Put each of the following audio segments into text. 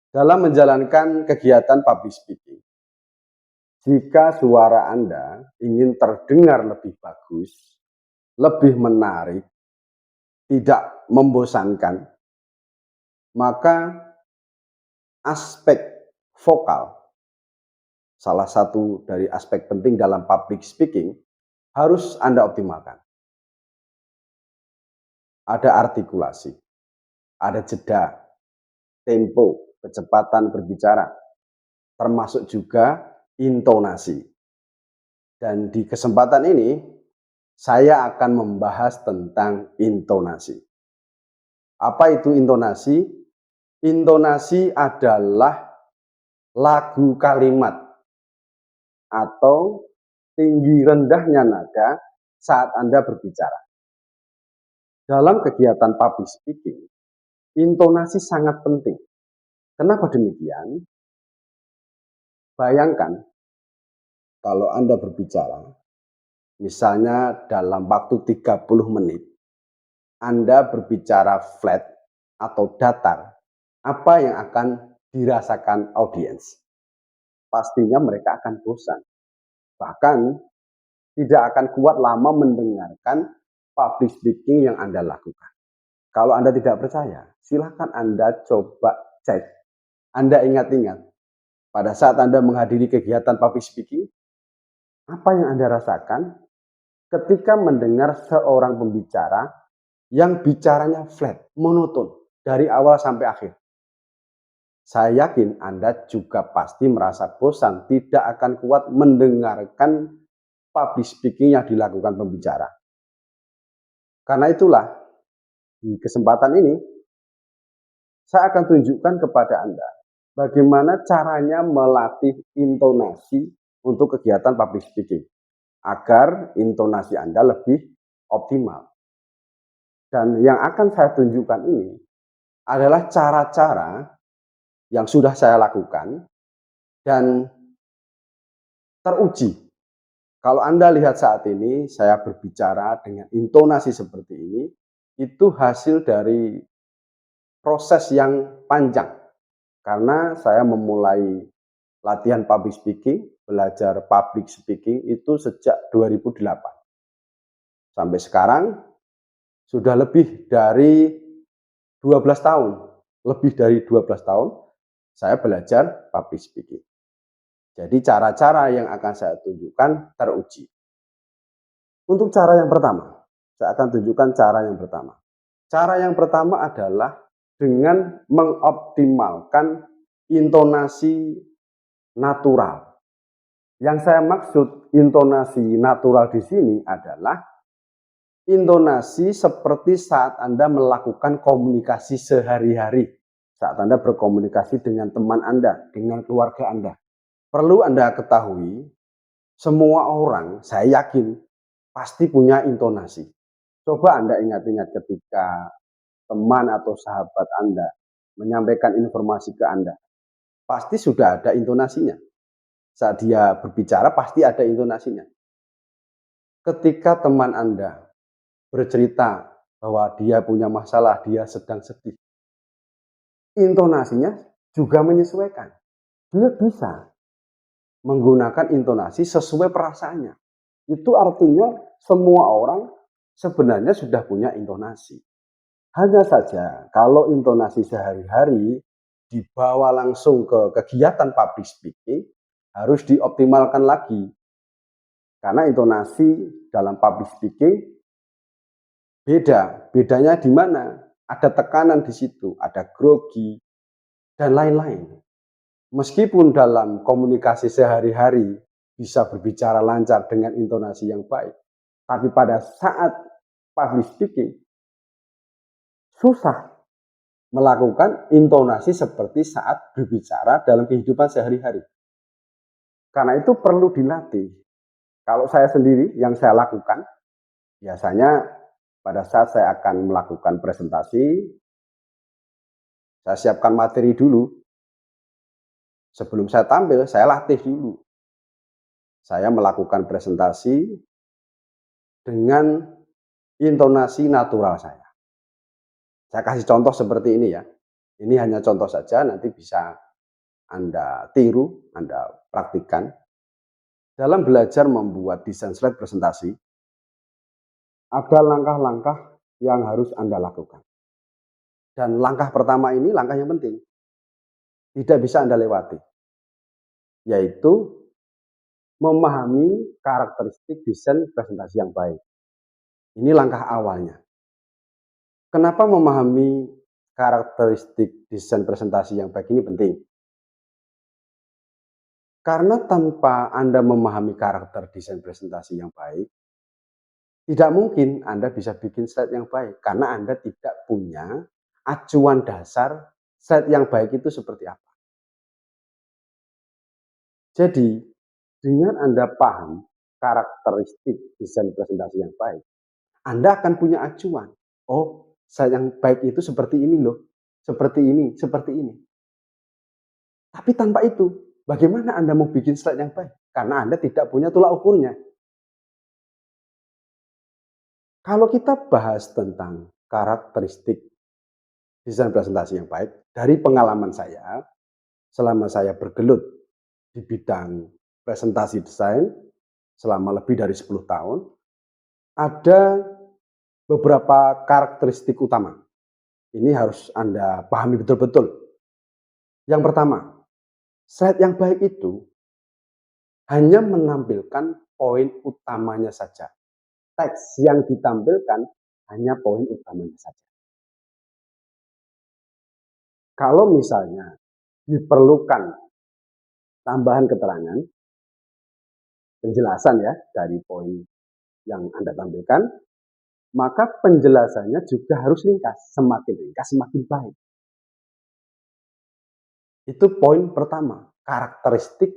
Dalam menjalankan kegiatan public speaking, jika suara Anda ingin terdengar lebih bagus, lebih menarik, tidak membosankan, maka aspek vokal, salah satu dari aspek penting dalam public speaking, harus Anda optimalkan. Ada artikulasi, ada jeda, tempo, kecepatan berbicara, termasuk juga intonasi. Dan di kesempatan ini, saya akan membahas tentang intonasi. Apa itu intonasi? Intonasi adalah lagu kalimat atau tinggi rendahnya nada saat Anda berbicara. Dalam kegiatan public speaking, intonasi sangat penting. Kenapa demikian? Bayangkan kalau Anda berbicara, misalnya dalam waktu 30 menit, Anda berbicara flat atau datar, apa yang akan dirasakan audiens? Pastinya mereka akan bosan. Bahkan tidak akan kuat lama mendengarkan public speaking yang Anda lakukan. Kalau Anda tidak percaya, silakan Anda coba cek. Anda ingat-ingat, pada saat Anda menghadiri kegiatan public speaking, apa yang Anda rasakan ketika mendengar seorang pembicara yang bicaranya flat, monoton, dari awal sampai akhir. Saya yakin Anda juga pasti merasa bosan, tidak akan kuat mendengarkan public speaking yang dilakukan pembicara. Karena itulah, di kesempatan ini, saya akan tunjukkan kepada Anda bagaimana caranya melatih intonasi untuk kegiatan public speaking, agar intonasi Anda lebih optimal. Dan yang akan saya tunjukkan ini adalah cara-cara yang sudah saya lakukan dan teruji. Kalau Anda lihat saat ini, saya berbicara dengan intonasi seperti ini, itu hasil dari proses yang panjang. Karena saya memulai latihan public speaking, belajar public speaking itu sejak 2008. Sampai sekarang sudah lebih dari 12 tahun. Lebih dari 12 tahun saya belajar public speaking. Jadi cara-cara yang akan saya tunjukkan teruji. Untuk cara yang pertama, saya akan tunjukkan cara yang pertama. Cara yang pertama adalah dengan mengoptimalkan intonasi natural. Yang saya maksud intonasi natural di sini adalah intonasi seperti saat Anda melakukan komunikasi sehari-hari. Saat Anda berkomunikasi dengan teman Anda, dengan keluarga Anda. Perlu Anda ketahui, semua orang, saya yakin, pasti punya intonasi. Coba Anda ingat-ingat ketika teman atau sahabat Anda menyampaikan informasi ke Anda. Pasti sudah ada intonasinya. Saat dia berbicara, pasti ada intonasinya. Ketika teman Anda bercerita bahwa dia punya masalah, dia sedang sedih, intonasinya juga menyesuaikan. Dia bisa menggunakan intonasi sesuai perasaannya. Itu artinya semua orang sebenarnya sudah punya intonasi. Hanya saja kalau intonasi sehari-hari dibawa langsung ke kegiatan public speaking, harus dioptimalkan lagi. Karena intonasi dalam public speaking beda. Bedanya di mana? Ada tekanan di situ, ada grogi, dan lain-lain. Meskipun dalam komunikasi sehari-hari bisa berbicara lancar dengan intonasi yang baik, tapi pada saat public speaking susah melakukan intonasi seperti saat berbicara dalam kehidupan sehari-hari. Karena itu perlu dilatih. Kalau saya sendiri yang saya lakukan, biasanya pada saat saya akan melakukan presentasi, saya siapkan materi dulu. Sebelum saya tampil, saya latih dulu. Saya melakukan presentasi dengan intonasi natural saya. Saya kasih contoh seperti ini ya. Ini hanya contoh saja, nanti bisa Anda tiru, Anda praktikkan. Dalam belajar membuat desain slide presentasi, ada langkah-langkah yang harus Anda lakukan. Dan langkah pertama ini langkah yang penting, tidak bisa Anda lewati, yaitu memahami karakteristik desain presentasi yang baik. Ini langkah awalnya. Kenapa memahami karakteristik desain presentasi yang baik ini penting? Karena tanpa Anda memahami karakter desain presentasi yang baik, tidak mungkin Anda bisa bikin slide yang baik, karena Anda tidak punya acuan dasar slide yang baik itu seperti apa. Jadi, dengan Anda paham karakteristik desain presentasi yang baik, Anda akan punya acuan. Oh, slide yang baik itu seperti ini loh, seperti ini, seperti ini. Tapi tanpa itu, bagaimana Anda mau bikin slide yang baik? Karena Anda tidak punya tolak ukurnya. Kalau kita bahas tentang karakteristik desain presentasi yang baik, dari pengalaman saya, selama saya bergelut di bidang presentasi desain selama lebih dari 10 tahun, ada beberapa karakteristik utama. Ini harus Anda pahami betul-betul. Yang pertama, slide yang baik itu hanya menampilkan poin utamanya saja. Teks yang ditampilkan hanya poin utamanya saja. Kalau misalnya diperlukan tambahan keterangan, penjelasan ya dari poin yang Anda tampilkan, maka penjelasannya juga harus ringkas. Semakin ringkas, semakin baik. Itu poin pertama, karakteristik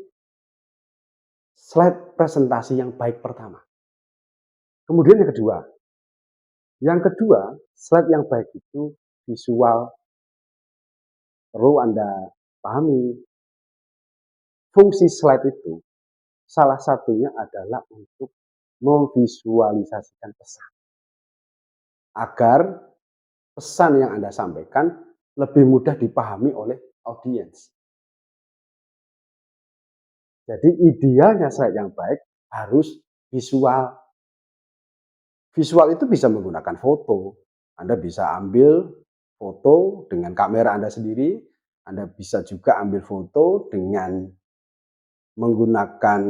slide presentasi yang baik pertama. Kemudian yang kedua, slide yang baik itu visual. Perlu Anda pahami, fungsi slide itu salah satunya adalah untuk memvisualisasikan pesan. Agar pesan yang Anda sampaikan lebih mudah dipahami oleh audiens. Jadi idealnya slide yang baik harus visual. Visual itu bisa menggunakan foto. Anda bisa ambil foto dengan kamera Anda sendiri. Anda bisa juga ambil foto dengan menggunakan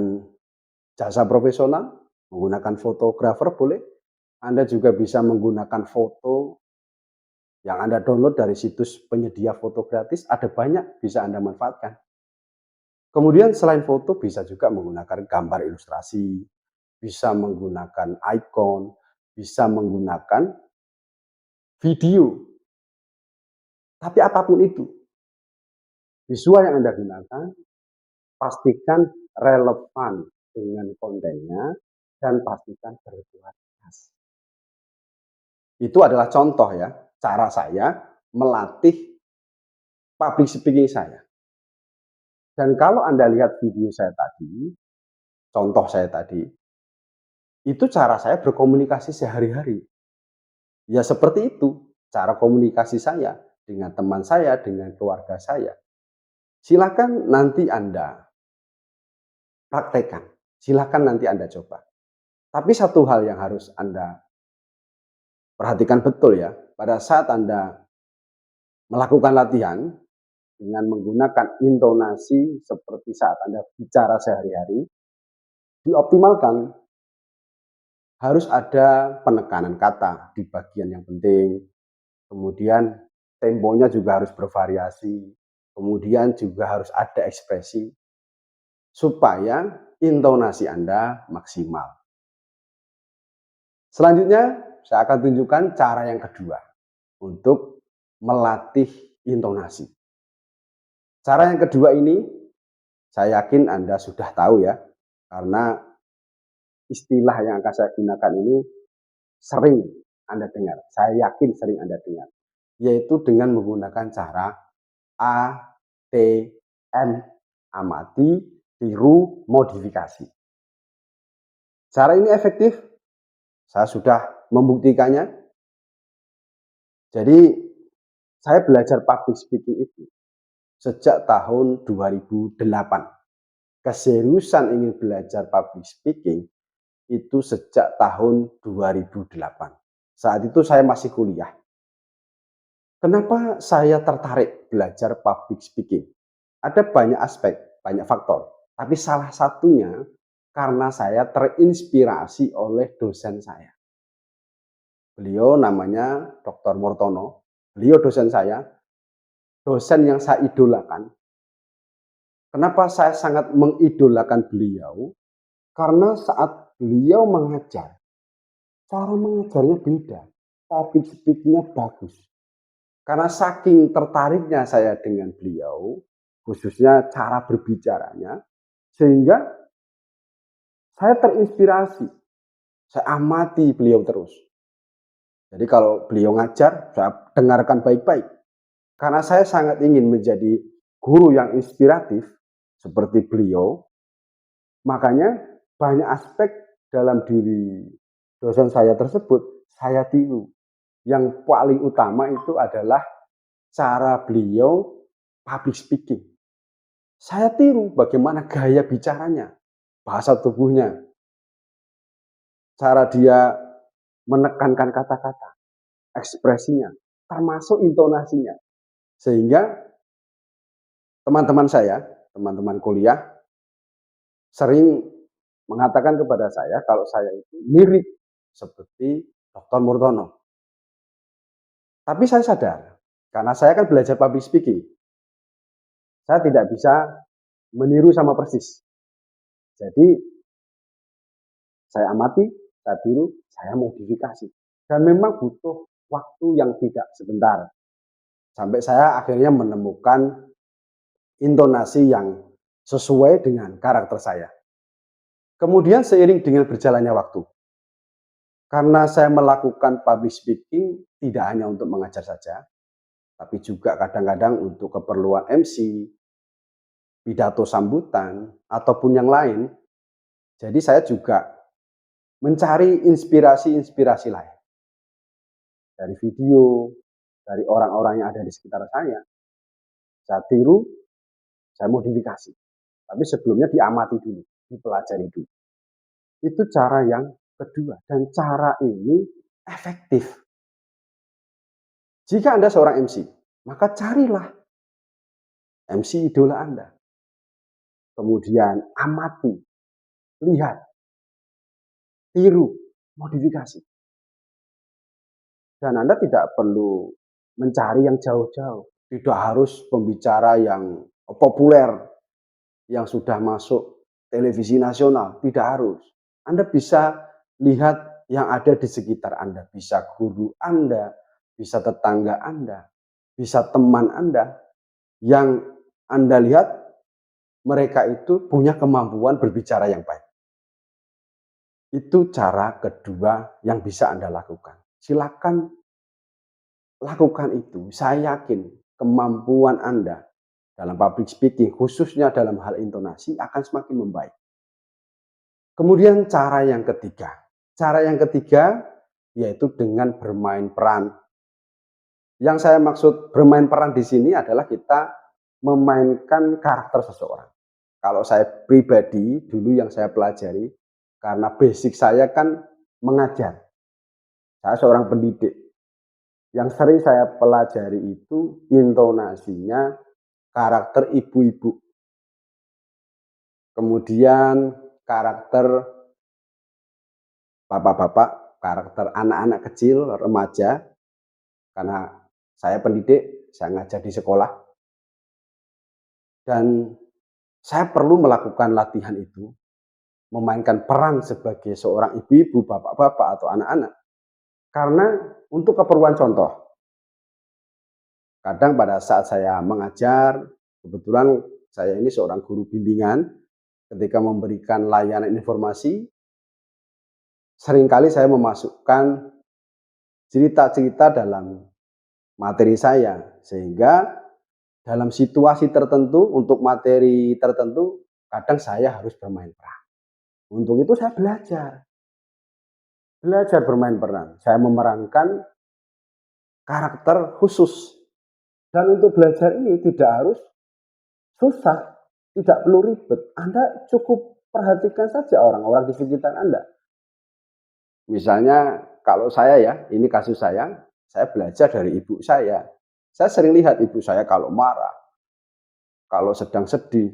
jasa profesional, menggunakan fotografer boleh. Anda juga bisa menggunakan foto yang Anda download dari situs penyedia foto gratis, ada banyak bisa Anda manfaatkan. Kemudian selain foto bisa juga menggunakan gambar ilustrasi, bisa menggunakan icon, bisa menggunakan video. Tapi apapun itu, visual yang Anda gunakan, pastikan relevan dengan kontennya dan pastikan berkualitas. Itu adalah contoh ya, cara saya melatih public speaking saya. Dan kalau Anda lihat video saya tadi, contoh saya tadi, itu cara saya berkomunikasi sehari-hari. Ya seperti itu, cara komunikasi saya dengan teman saya, dengan keluarga saya. Silakan nanti Anda praktekkan, silakan nanti Anda coba. Tapi satu hal yang harus Anda perhatikan betul ya, pada saat Anda melakukan latihan, dengan menggunakan intonasi seperti saat Anda bicara sehari-hari, dioptimalkan. Harus ada penekanan kata di bagian yang penting, kemudian temponya juga harus bervariasi, kemudian juga harus ada ekspresi, supaya intonasi Anda maksimal. Selanjutnya, saya akan tunjukkan cara yang kedua untuk melatih intonasi. Cara yang kedua ini, saya yakin Anda sudah tahu ya, karena istilah yang akan saya gunakan ini sering Anda dengar. Saya yakin sering Anda dengar. Yaitu dengan menggunakan cara ATM, amati, tiru, modifikasi. Cara ini efektif. Saya sudah membuktikannya. Jadi Saya belajar public speaking itu sejak tahun 2008. Keseriusan ingin belajar public speaking itu sejak tahun 2008. Saat itu saya masih kuliah. Kenapa saya tertarik belajar public speaking? Ada banyak aspek, banyak faktor. Tapi salah satunya karena saya terinspirasi oleh dosen saya. Beliau namanya Dr. Murtono. Beliau dosen saya, dosen yang saya idolakan. Kenapa saya sangat mengidolakan beliau? Karena saat beliau mengajar, cara mengajarnya beda. Public speaking-nya bagus. Karena saking tertariknya saya dengan beliau, khususnya cara berbicaranya, sehingga saya terinspirasi. Saya amati beliau terus. Jadi kalau beliau ngajar, saya dengarkan baik-baik. Karena saya sangat ingin menjadi guru yang inspiratif seperti beliau, makanya banyak aspek dalam diri dosen saya tersebut saya tiru. Yang paling utama itu adalah cara beliau public speaking. Saya tiru bagaimana gaya bicaranya, bahasa tubuhnya, cara dia menekankan kata-kata, ekspresinya, termasuk intonasinya. Sehingga teman-teman saya, teman-teman kuliah, sering mengatakan kepada saya kalau saya itu mirip seperti Dr. Murtono. Tapi saya sadar, karena saya kan belajar public speaking, saya tidak bisa meniru sama persis. Jadi saya amati, saya tiru, saya modifikasi. Dan memang butuh waktu yang tidak sebentar. Sampai saya akhirnya menemukan intonasi yang sesuai dengan karakter saya. Kemudian seiring dengan berjalannya waktu, karena saya melakukan public speaking tidak hanya untuk mengajar saja, tapi juga kadang-kadang untuk keperluan MC, pidato sambutan, ataupun yang lain. Jadi saya juga mencari inspirasi-inspirasi lain. Dari video, dari orang-orang yang ada di sekitar saya tiru, saya modifikasi. Tapi sebelumnya diamati dulu, dipelajari dulu. Itu cara yang kedua. Dan cara ini efektif. Jika Anda seorang MC, maka carilah MC idola Anda. Kemudian amati, lihat, tiru, modifikasi. Dan Anda tidak perlu mencari yang jauh-jauh. Tidak harus pembicara yang populer, yang sudah masuk televisi nasional. Tidak harus. Anda bisa lihat yang ada di sekitar Anda. Bisa guru Anda, bisa tetangga Anda, bisa teman Anda. Yang Anda lihat mereka itu punya kemampuan berbicara yang baik. Itu cara kedua yang bisa Anda lakukan. Silakan lakukan itu. Saya yakin kemampuan Anda dalam public speaking, khususnya dalam hal intonasi, akan semakin membaik. Kemudian cara yang ketiga. Cara yang ketiga yaitu dengan bermain peran. Yang saya maksud bermain peran di sini adalah kita memainkan karakter seseorang. Kalau saya pribadi, dulu yang saya pelajari, karena basic saya kan mengajar. Saya seorang pendidik. Yang sering saya pelajari itu intonasinya karakter ibu-ibu. Kemudian karakter bapak-bapak, karakter anak-anak kecil, remaja. Karena saya pendidik, saya ngajar di sekolah. Dan saya perlu melakukan latihan itu, memainkan peran sebagai seorang ibu-ibu, bapak-bapak, atau anak-anak. Karena untuk keperluan contoh, kadang pada saat saya mengajar, kebetulan saya ini seorang guru bimbingan, ketika memberikan layanan informasi, seringkali saya memasukkan cerita-cerita dalam materi saya, sehingga dalam situasi tertentu, untuk materi tertentu, kadang saya harus bermain peran. Untuk itu saya belajar bermain peran. Saya memerankan karakter khusus Dan untuk belajar ini tidak harus susah, tidak perlu ribet. Anda cukup perhatikan saja orang-orang di sekitar Anda. Misalnya kalau saya ya, ini kasus saya belajar dari ibu saya. Saya sering lihat ibu saya kalau marah, kalau sedang sedih,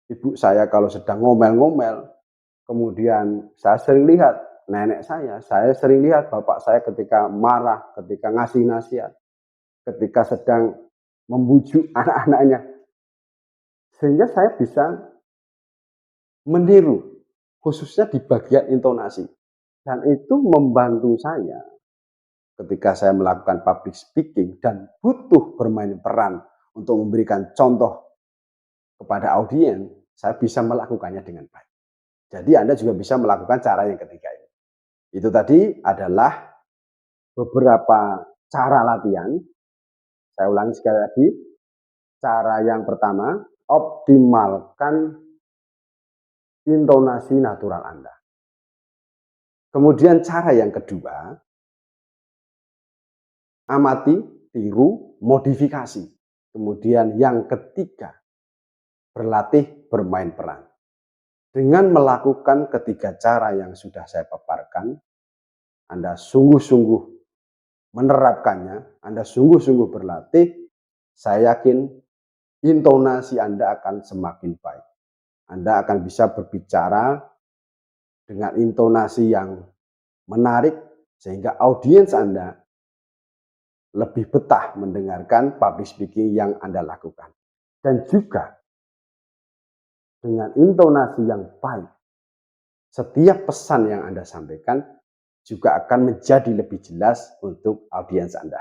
ibu saya kalau sedang ngomel-ngomel. Kemudian saya sering lihat nenek saya sering lihat bapak saya ketika marah, ketika ngasih nasihat, ketika sedang membujuk anak-anaknya. Sehingga saya bisa meniru, khususnya di bagian intonasi. Dan itu membantu saya ketika saya melakukan public speaking dan butuh bermain peran untuk memberikan contoh kepada audiens, saya bisa melakukannya dengan baik. Jadi Anda juga bisa melakukan cara yang ketiga ini. Itu tadi adalah beberapa cara latihan. Saya ulangi sekali lagi. Cara yang pertama, optimalkan intonasi natural Anda. Kemudian cara yang kedua, amati, tiru, modifikasi. Kemudian yang ketiga, berlatih bermain peran. Dengan melakukan ketiga cara yang sudah saya paparkan, Anda sungguh-sungguh menerapkannya, Anda sungguh-sungguh berlatih, saya yakin intonasi Anda akan semakin baik. Anda akan bisa berbicara dengan intonasi yang menarik, sehingga audiens Anda lebih betah mendengarkan public speaking yang Anda lakukan. Dan juga dengan intonasi yang baik, setiap pesan yang Anda sampaikan juga akan menjadi lebih jelas untuk audiens Anda.